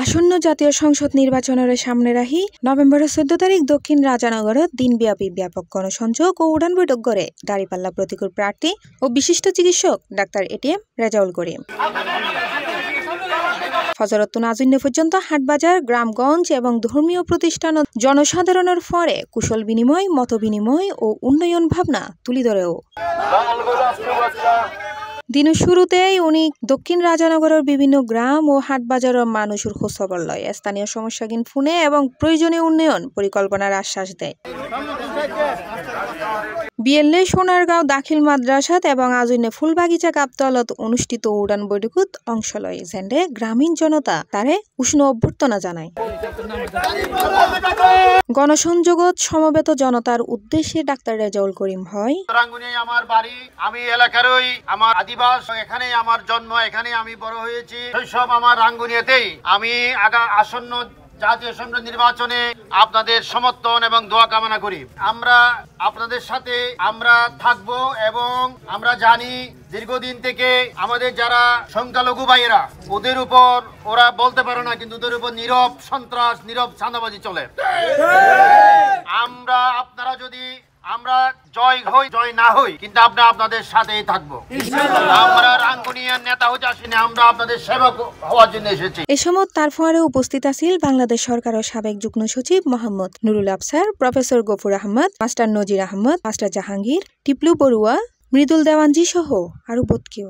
আসন্ন জাতীয় সংসদ নির্বাচনের সামনে রাখি নভেম্বরের 14 তারিখ দক্ষিণ রাজানগরত দিনব্যাপী ব্যাপক গণসংযোগ ও উড়ান বৈঠক করে দাঁড়িপাল্লা প্রতিকূল প্রার্থী ও বিশিষ্ট চিকিৎসক ডাক্তার এটিএম রেজাউল করিম। ফজরতুন আজন্য পর্যন্ত হাটবাজার, গ্রামগঞ্জ এবং ধর্মীয় প্রতিষ্ঠান ও জনসাধারণের ফরে কুশল বিনিময়, মত বিনিময় ও উন্নয়ন ভাবনা তুলি ধরেও। দিনের শুরুতেই উনি দক্ষিণ রাজানগরের বিভিন্ন গ্রাম ও হাটবাজারের মানুষের খোঁজখবর লয়, স্থানীয় সমস্যাহীন ফোনে এবং প্রয়োজনীয় উন্নয়ন পরিকল্পনার আশ্বাস দেয়। বিএলএ সোনারগাঁও দাখিল মাদ্রাসাত এবং আজন্যে ফুলবাগিচা কাপতলত অনুষ্ঠিত উড়ান বৈঠকত অংশ লয়, যেন্ডে গ্রামীণ জনতা তারে উষ্ণ অভ্যর্থনা জানায়। গণসংযোগত সমবেত জনতার উদ্দেশ্যে ডাক্তার রেজাউল করিম হয়, আমার বাড়ি, আমি এলাকারই, আমার আদিবাস, এখানেই আমার জন্ম, এখানেই আমি বড় হয়েছি। শৈশব আমার রাঙ্গুনিয়াতেই। আমি আসন্ন জাতীয় সংসদ নির্বাচনে আপনাদের সমর্থন এবং দোয়া কামনা করি। আমরা আপনাদের সাথে আমরা থাকব এবং আমরা জানি দীর্ঘদিন থেকে আমাদের যারা সংখ্যালঘু ভাইয়েরা, ওদের উপর ওরা বলতে পারে না, কিন্তু ওদের উপর নীরব সন্ত্রাস, নীরব চাঁদাবাজি চলে। আপনারা যদি আমরা জয় হই জয় না হই, কিন্তু আমরা আপনাদের সাথেই থাকবো। আমরা রাঙ্গুনিয়ার নেতা হতে আসিনি, আমরা আপনাদের সেবক হওয়ার জন্য এসেছি। এ সময় তার ফরে উপস্থিত আছিল বাংলাদেশ সরকারের সাবেক যুগ্ম সচিব মোহাম্মদ নুরুল আফসার, প্রফেসর গফুর আহমদ, মাস্টার নজির আহমদ, মাস্টার জাহাঙ্গীর, টিপলু বড়ুয়া, মৃদুল দেওয়ানজি সহ আরো বোধ কেউ।